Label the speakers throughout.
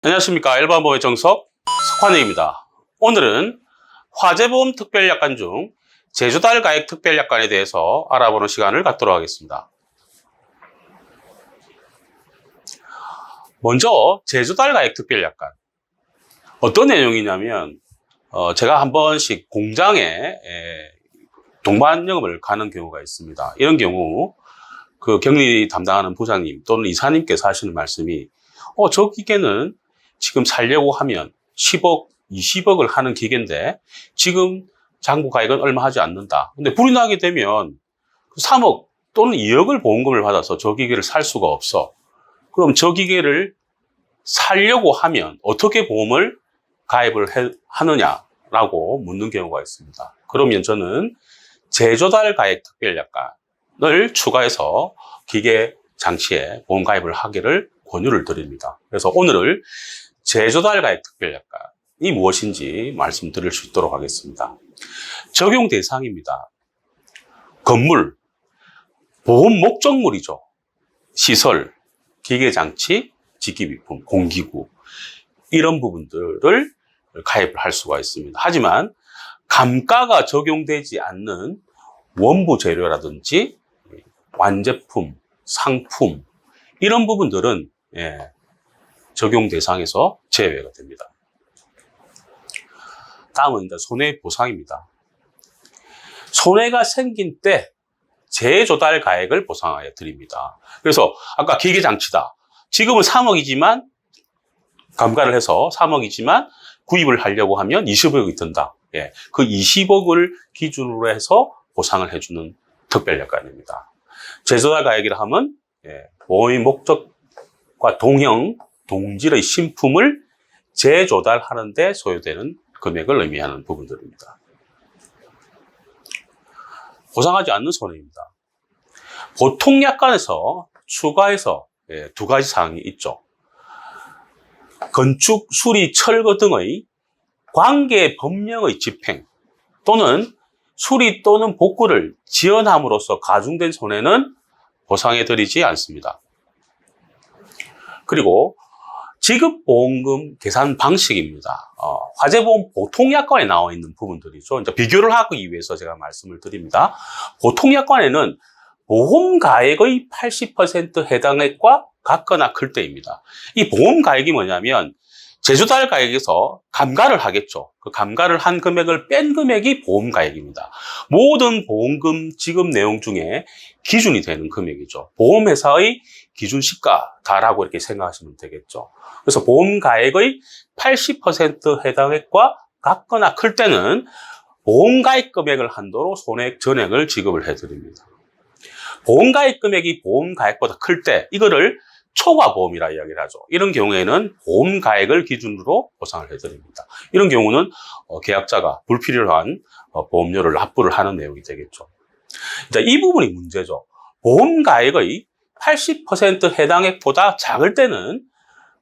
Speaker 1: 안녕하십니까. 일반보험의 정석 석환영입니다. 오늘은 화재보험 특별약관 중 제조달 가액 특별약관에 대해서 알아보는 시간을 갖도록 하겠습니다. 먼저 제조달 가액 특별약관 어떤 내용이냐면 제가 한 번씩 공장에 동반 영업을 가는 경우가 있습니다. 이런 경우 그 격리 담당하는 부장님 또는 이사님께서 하시는 말씀이 저 기계는 지금 살려고 하면 10억, 20억을 하는 기계인데 지금 장부 가액은 얼마 하지 않는다. 근데 불이 나게 되면 3억 또는 2억을 보험금을 받아서 저 기계를 살 수가 없어. 그럼 저 기계를 살려고 하면 어떻게 보험을 가입을 하느냐라고 묻는 경우가 있습니다. 그러면 저는 제조달 가액 특별약관을 추가해서 기계 장치에 보험 가입을 하기를 권유를 드립니다. 그래서 오늘은 제조달 가액 특별약관이 무엇인지 말씀드릴 수 있도록 하겠습니다. 적용 대상입니다. 건물, 보험 목적물이죠. 시설, 기계장치, 직기비품, 공기구 이런 부분들을 가입을 할 수가 있습니다. 하지만 감가가 적용되지 않는 원부 재료라든지 완제품, 상품 이런 부분들은 적용 대상에서 제외가 됩니다. 다음은 손해보상입니다. 손해가 생긴 때 재조달 가액을 보상하여 드립니다. 그래서 아까 기계장치다. 지금은 3억이지만 감가를 해서 3억이지만 구입을 하려고 하면 20억이 든다. 그 20억을 기준으로 해서 보상을 해주는 특별약관입니다. 재조달 가액이라 하면 보험의 목적과 동질의 신품을 재조달하는 데 소요되는 금액을 의미하는 부분들입니다. 보상하지 않는 손해입니다. 보통 약관에서 추가해서 두 가지 사항이 있죠. 건축, 수리, 철거 등의 관계 법령의 집행 또는 수리 또는 복구를 지연함으로써 가중된 손해는 보상해드리지 않습니다. 그리고 지급보험금 계산 방식입니다. 화재보험 보통약관에 나와 있는 부분들이죠. 이제 비교를 하기 위해서 제가 말씀을 드립니다. 보통약관에는 보험가액의 80% 해당액과 같거나 클 때입니다. 이 보험가액이 뭐냐면 제조달 가액에서 감가를 하겠죠. 그 감가를 한 금액을 뺀 금액이 보험가액입니다. 모든 보험금 지급 내용 중에 기준이 되는 금액이죠. 보험회사의 기준 시가다라고 이렇게 생각하시면 되겠죠. 그래서 보험가액의 80% 해당액과 같거나 클 때는 보험가액 금액을 한도로 손해액 전액을 지급을 해드립니다. 보험가액 금액이 보험가액보다 클 때 이거를 초과보험이라 이야기를 하죠. 이런 경우에는 보험가액을 기준으로 보상을 해드립니다. 이런 경우는 계약자가 불필요한 보험료를 납부를 하는 내용이 되겠죠. 이 부분이 문제죠. 보험가액의 80% 해당액보다 작을 때는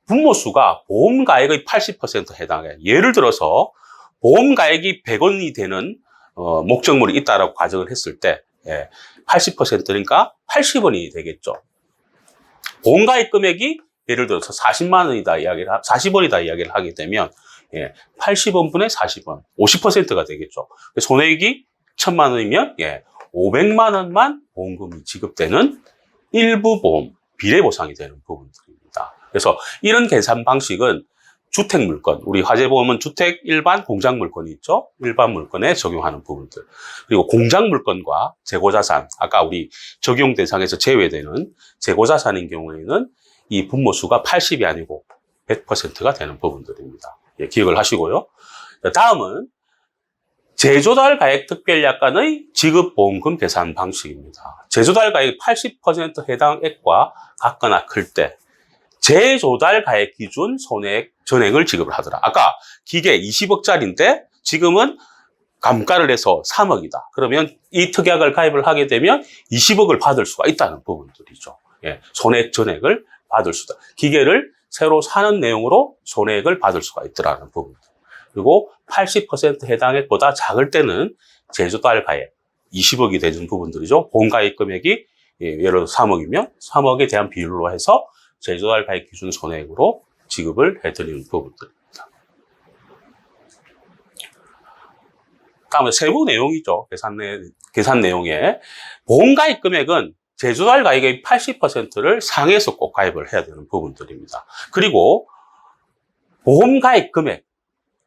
Speaker 1: 분모수가 보험가액의 80% 해당액, 예를 들어서 보험가액이 100원이 되는 목적물이 있다라고 가정을 했을 때 80%니까 80원이 되겠죠. 보험가액 금액이 예를 들어서 40만 원이다 40원이다 이야기를 하게 되면 80원분의 40원, 50%가 되겠죠. 손해액이 1000만 원이면 500만 원만 보험금이 지급되는 일부 보험, 비례보상이 되는 부분들입니다. 그래서 이런 계산 방식은 주택물건, 우리 화재보험은 주택, 일반, 공장물건이 있죠. 일반 물건에 적용하는 부분들. 그리고 공장물건과 재고자산, 아까 우리 적용 대상에서 제외되는 재고자산인 경우에는 이 분모수가 80이 아니고 100%가 되는 부분들입니다. 기억을 하시고요. 다음은 제조달 가액 특별약관의 지급보험금 계산 방식입니다. 제조달 가액 80% 해당액과 같거나 클 때 재조달 가액 기준 손해액 전액을 지급을 하더라. 아까 기계 20억짜리인데 지금은 감가를 해서 3억이다. 그러면 이 특약을 가입을 하게 되면 20억을 받을 수가 있다는 부분들이죠. 손해액 전액을 받을 수다. 기계를 새로 사는 내용으로 손해액을 받을 수가 있더라는 부분들. 그리고 80% 해당액보다 작을 때는 제조달 가액 20억이 되는 부분들이죠. 보험가액 금액이 예를 들어 3억이면 3억에 대한 비율로 해서 제조달 가액 기준 손해액으로 지급을 해드리는 부분들입니다. 다음에 세부 내용이죠. 계산 내용에 보험가입 금액은 제조달 가입의 80%를 상해서 꼭 가입을 해야 되는 부분들입니다. 그리고 보험가입 금액,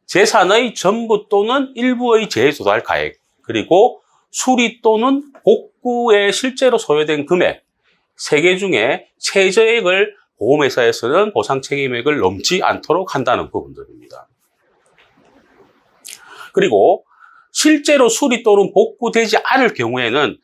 Speaker 1: 재산의 전부 또는 일부의 재조달 가액, 그리고 수리 또는 복구에 실제로 소요된 금액, 세 개 중에 최저액을 보험회사에서는 보상 책임액을 넘지 않도록 한다는 부분들입니다. 그리고 실제로 수리 또는 복구되지 않을 경우에는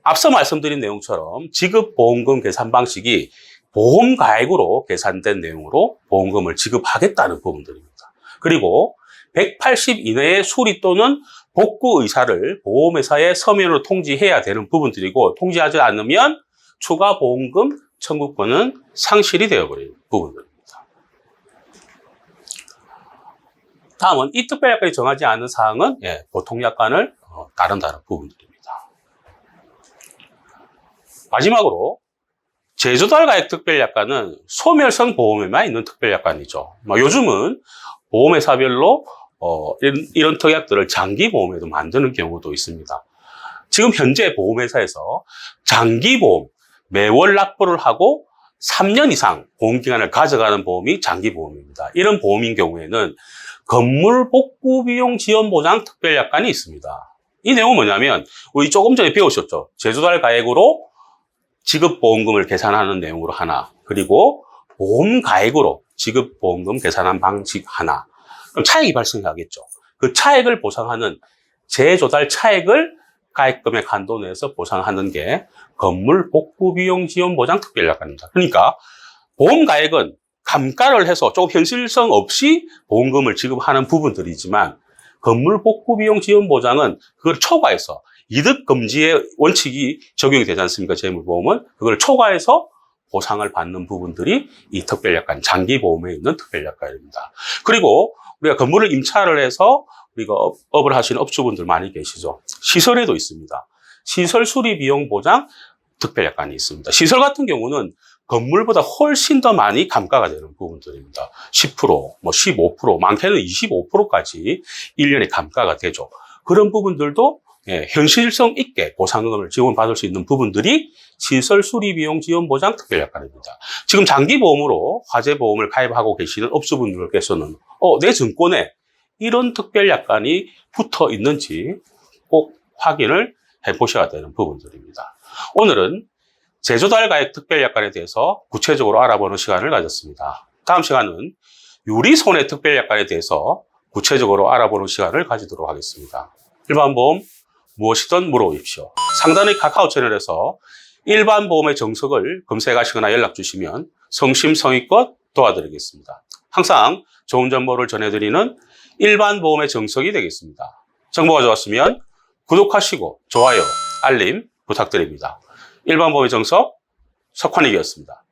Speaker 1: 앞서 말씀드린 내용처럼 지급보험금 계산 방식이 보험가액으로 계산된 내용으로 보험금을 지급하겠다는 부분들입니다. 그리고 180 이내의 수리 또는 복구 의사를 보험회사에 서면으로 통지해야 되는 부분들이고, 통지하지 않으면 추가 보험금 청구권은 상실이 되어버리는 부분들입니다. 다음은 이 특별약관이 정하지 않은 사항은 보통약관을 따른다는 부분들입니다. 마지막으로 제조달 가액 특별약관은 소멸성 보험에만 있는 특별약관이죠. 요즘은 보험회사별로 이런 특약들을 장기보험에도 만드는 경우도 있습니다. 지금 현재 보험회사에서 장기보험, 매월 납부를 하고 3년 이상 보험기간을 가져가는 보험이 장기보험입니다. 이런 보험인 경우에는 건물 복구 비용 지원 보장 특별약관이 있습니다. 이 내용은 뭐냐면 우리 조금 전에 배우셨죠. 제조달 가액으로 지급보험금을 계산하는 내용으로 하나, 그리고 보험가액으로 지급보험금 계산한 방식 하나. 그럼 차액이 발생하겠죠. 그 차액을 보상하는 재조달 차액을 가액금액 한도 내에서 보상하는 게 건물 복구 비용 지원 보장 특별약관입니다. 그러니까 보험가액은 감가를 해서 조금 현실성 없이 보험금을 지급하는 부분들이지만, 건물 복구 비용 지원 보장은 그걸 초과해서 이득 금지의 원칙이 적용이 되지 않습니까? 재물보험은 그걸 초과해서 보상을 받는 부분들이 이 특별약관, 장기보험에 있는 특별약관입니다. 그리고 우리가 건물을 임차를 해서 우리가 업을 하시는 업주분들 많이 계시죠. 시설에도 있습니다. 시설 수리 비용 보장 특별약관이 있습니다. 시설 같은 경우는 건물보다 훨씬 더 많이 감가가 되는 부분들입니다. 10%, 15%, 많게는 25%까지 1년에 감가가 되죠. 그런 부분들도 현실성 있게 보상금을 지원받을 수 있는 부분들이 시설 수리 비용 지원 보장 특별약관입니다. 지금 장기보험으로 화재보험을 가입하고 계시는 업주분들께서는 내 증권에 이런 특별약관이 붙어 있는지 꼭 확인을 해보셔야 되는 부분들입니다. 오늘은 제조달 가액 특별약관에 대해서 구체적으로 알아보는 시간을 가졌습니다. 다음 시간은 유리손해 특별약관에 대해서 구체적으로 알아보는 시간을 가지도록 하겠습니다. 일반보험 무엇이든 물어보십시오. 상단의 카카오 채널에서 일반보험의 정석을 검색하시거나 연락주시면 성심성의껏 도와드리겠습니다. 항상 좋은 정보를 전해드리는 일반보험의 정석이 되겠습니다. 정보가 좋았으면 구독하시고 좋아요, 알림 부탁드립니다. 일반보험의 정석 석환익이었습니다.